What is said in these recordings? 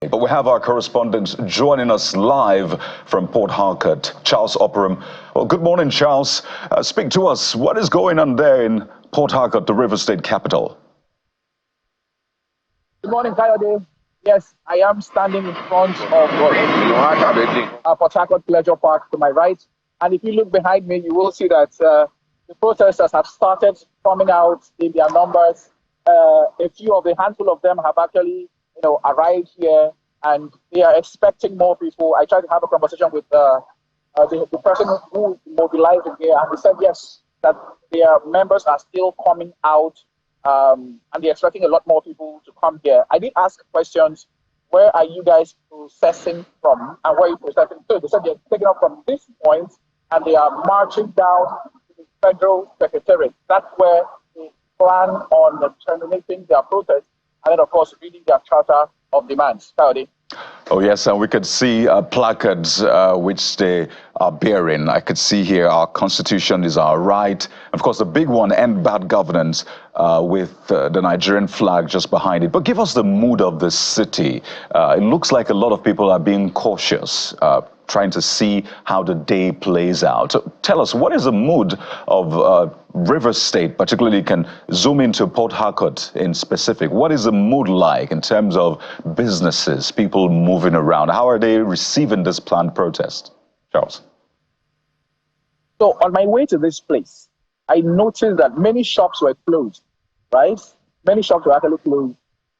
But we have our correspondent joining us live from Port Harcourt, Charles Operum. Well, good morning, Charles. Speak to us. What is going on there in Port Harcourt, the River State capital? Good morning, Kayode. Yes, I am standing in front of Port Harcourt Pleasure Park to my right. And if you look behind me, you will see that the protesters have started coming out in their numbers. A handful of them have actually arrived here, and they are expecting more people. I tried to have a conversation with the person who mobilized here, and he said yes, that their members are still coming out, and they're expecting a lot more people to come here. I did ask questions. Where are you guys processing from, and where are you processing to? They said they're taking up from this point, and they are marching down to the Federal Secretariat. That's where they plan on terminating their protest, and then, of course, reading their charter of demands. Howdy. Oh, yes, and we could see placards which they are bearing. I could see here our Constitution is our right. Of course, the big one, end bad governance, with the Nigerian flag just behind it. But give us the mood of the city. It looks like a lot of people are being cautious, trying to see how the day plays out. So tell us, what is the mood of River State, particularly you can zoom into Port Harcourt in specific? What is the mood like in terms of businesses, people moving around? How are they receiving this planned protest? Charles. So on my way to this place, I noticed that many shops were closed, right? Many shops were actually closed.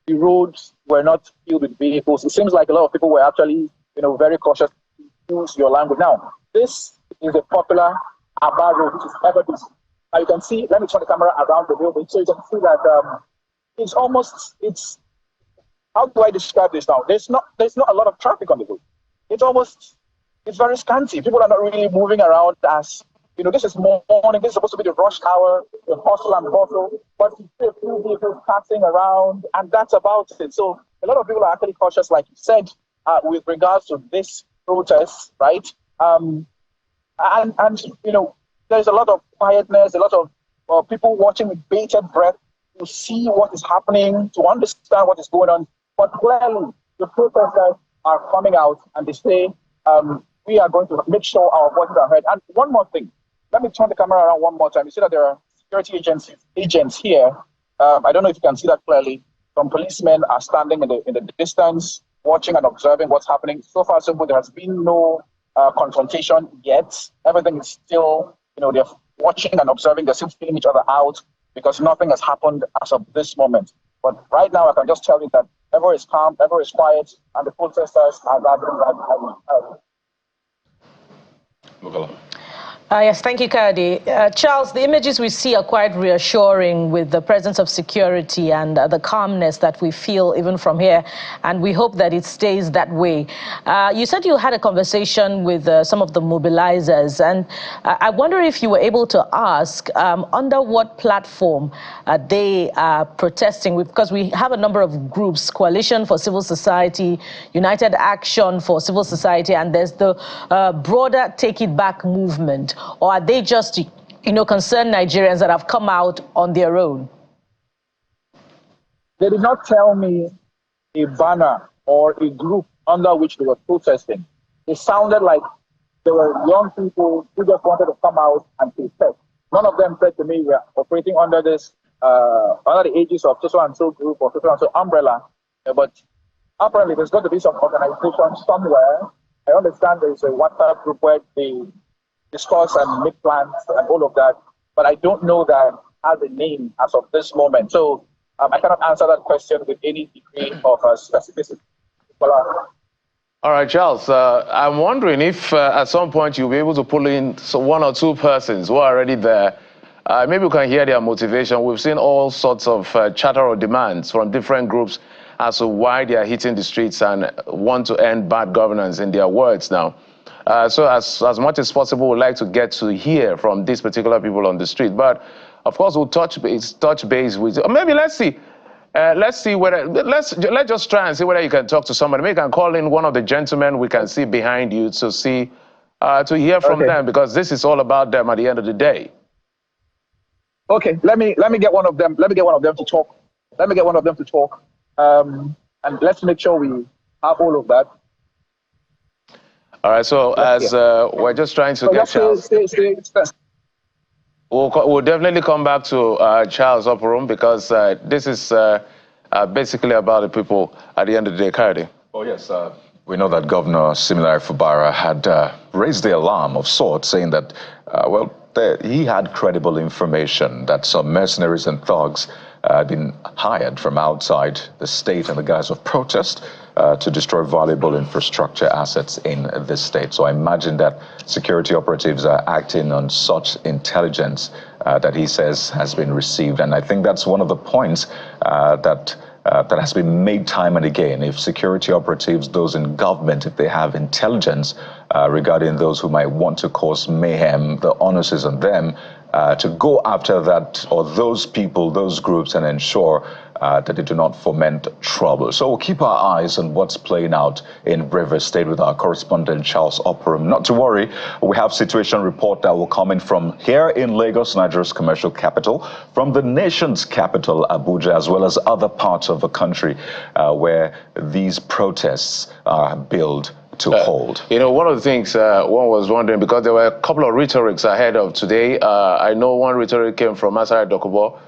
The roads were not filled with vehicles. It seems like a lot of people were actually, very cautious to use your language. Now, this is a popular Aba road, which is ever busy. Now you can see, let me turn the camera around the building so you can see that how do I describe this now? There's not a lot of traffic on the road. It's very scanty. People are not really moving around as, this is morning, this is supposed to be the rush hour, the hustle and bustle, but you see a few vehicles passing around, and that's about it. So a lot of people are actually cautious, like you said, with regards to this protest, right? There's a lot of quietness, a lot of people watching with bated breath to see what is happening, to understand what is going on. But clearly, the protesters are coming out and they say, we are going to make sure our voices are heard. And one more thing, let me turn the camera around one more time. You see that there are security agents here. I don't know if you can see that clearly. Some policemen are standing in the distance, watching and observing what's happening. So far, so good. There has been no confrontation yet. Everything is still, they're watching and observing. They're still feeling each other out because nothing has happened as of this moment. But right now, I can just tell you that everyone is calm, everyone is quiet, and the protesters are gathering right now. Yes, thank you, Kadi. Charles, the images we see are quite reassuring with the presence of security and the calmness that we feel even from here, and we hope that it stays that way. You said you had a conversation with some of the mobilizers, and I wonder if you were able to ask under what platform they are protesting, because we have a number of groups: Coalition for Civil Society, United Action for Civil Society, and there's the broader Take It Back movement. Or are they just, concerned Nigerians that have come out on their own? They did not tell me a banner or a group under which they were protesting. It sounded like there were young people who just wanted to come out and protest. None of them said to me, we're operating under this, under the aegis of so and so group or so and so umbrella. But apparently there's got to be some organization somewhere. I understand there's a WhatsApp group where they discuss and make plans and all of that, but I don't know that has a name as of this moment. So I cannot answer that question with any degree of specificity. All right, Charles, I'm wondering if at some point you'll be able to pull in one or two persons who are already there. Maybe we can hear their motivation. We've seen all sorts of chatter or demands from different groups as to why they are hitting the streets and want to end bad governance, in their words now. So as much as possible, we'd like to get to hear from these particular people on the street. But of course, we'll touch base with, maybe let's see whether, let's just try and see whether you can talk to somebody. Maybe you can call in one of the gentlemen we can see behind you to see, to hear from them, because this is all about them at the end of the day. Okay, let me get one of them. Let me get one of them to talk. And let's make sure we have all of that. All right, so as we're just trying to get Charles. We'll definitely come back to Charles Oporum because this is basically about the people at the end of the day, Kayode. Oh, yes. We know that Governor Siminalayi Fubara had raised the alarm of sorts, saying that, he had credible information that some mercenaries and thugs had been hired from outside the state in the guise of protest to destroy valuable infrastructure assets in this state. So I imagine that security operatives are acting on such intelligence that he says has been received. And I think that's one of the points that has been made time and again. If security operatives, those in government, if they have intelligence regarding those who might want to cause mayhem, the onus is on them to go after that or those people, those groups, and ensure that they do not foment trouble. So we'll keep our eyes on what's playing out in Rivers State with our correspondent, Charles Oporum. Not to worry, we have situation report that will come in from here in Lagos, Nigeria's commercial capital, from the nation's capital, Abuja, as well as other parts of the country where these protests are billed to hold. You know, one of the things one was wondering, because there were a couple of rhetorics ahead of today. I know one rhetoric came from Masari Dokubo,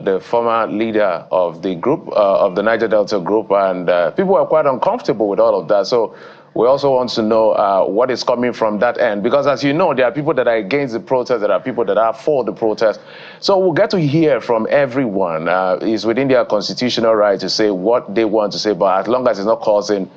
the former leader of the group, of the Niger Delta group, and people were quite uncomfortable with all of that. So we also want to know what is coming from that end, because as you know, there are people that are against the protest, there are people that are for the protest. So we'll get to hear from everyone. It's within their constitutional right to say what they want to say, but as long as it's not causing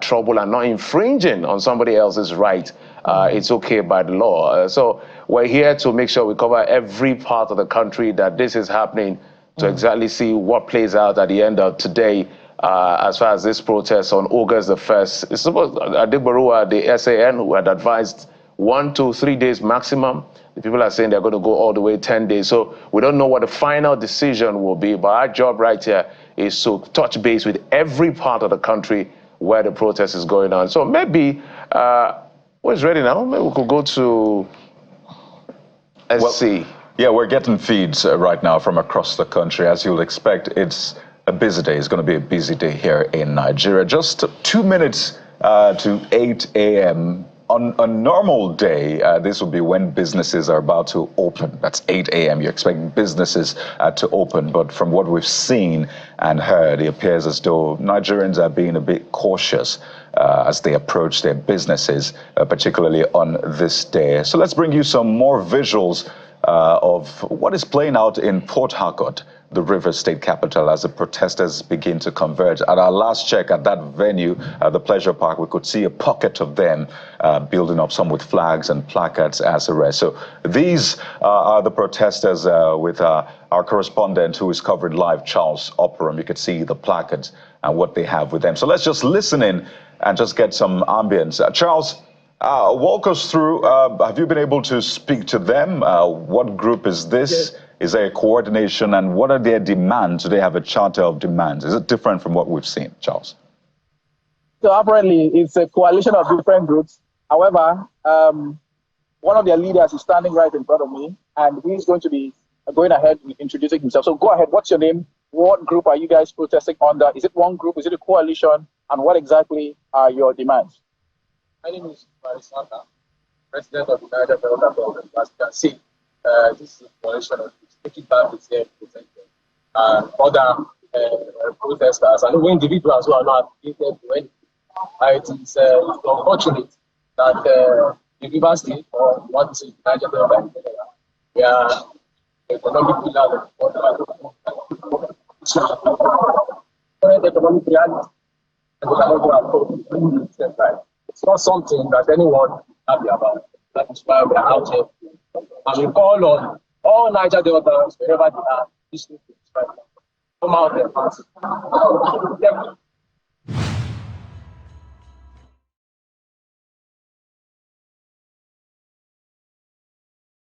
trouble and not infringing on somebody else's right, it's okay by the law. So we're here to make sure we cover every part of the country that this is happening, to exactly see what plays out at the end of today as far as this protest on August the 1st. It's supposed Adigbarua, the SAN, who had advised 1 to 3 days maximum. The people are saying they're going to go all the way 10 days. So we don't know what the final decision will be, but our job right here is to touch base with every part of the country where the protest is going on. So maybe, who's ready now? Maybe we could go to SC. Yeah, we're getting feeds right now from across the country. As you'll expect, it's a busy day. It's going to be a busy day here in Nigeria. Just 2 minutes to 8 a.m. On a normal day, this will be when businesses are about to open. That's 8 a.m. You expect businesses to open. But from what we've seen and heard, it appears as though Nigerians are being a bit cautious as they approach their businesses, particularly on this day. So let's bring you some more visuals of what is playing out in Port Harcourt, the Rivers State capital, as the protesters begin to converge. At our last check at that venue, the Pleasure Park, we could see a pocket of them building up, some with flags and placards as a rest. So these are the protesters with our correspondent who is covering live, Charles Oporum. You could see the placards and what they have with them. So let's just listen in and just get some ambience. Charles, walk us through, have you been able to speak to them? What group is this? Yes. Is there a coordination, and what are their demands? Do they have a charter of demands? Is it different from what we've seen, Charles? So apparently it's a coalition of different groups. However, one of their leaders is standing right in front of me, and he's going to be going ahead with introducing himself. So go ahead, what's your name? What group are you guys protesting under? Is it one group? Is it a coalition? And what exactly are your demands? My name is Correspondent, president of the Niger Delta Province. As you can see, this is a coalition of taking back the same protesters and other protesters and even individuals who are not affiliated to anything. It is unfortunate that the Rivers State, or what is Niger Delta in general, we are economic pillars of the current economic reality, and we cannot go approach. It's not something that anyone is happy about. That is why we are out here. And we call on all Niger Deltans, wherever they are, listening to this right now. Come out there fast.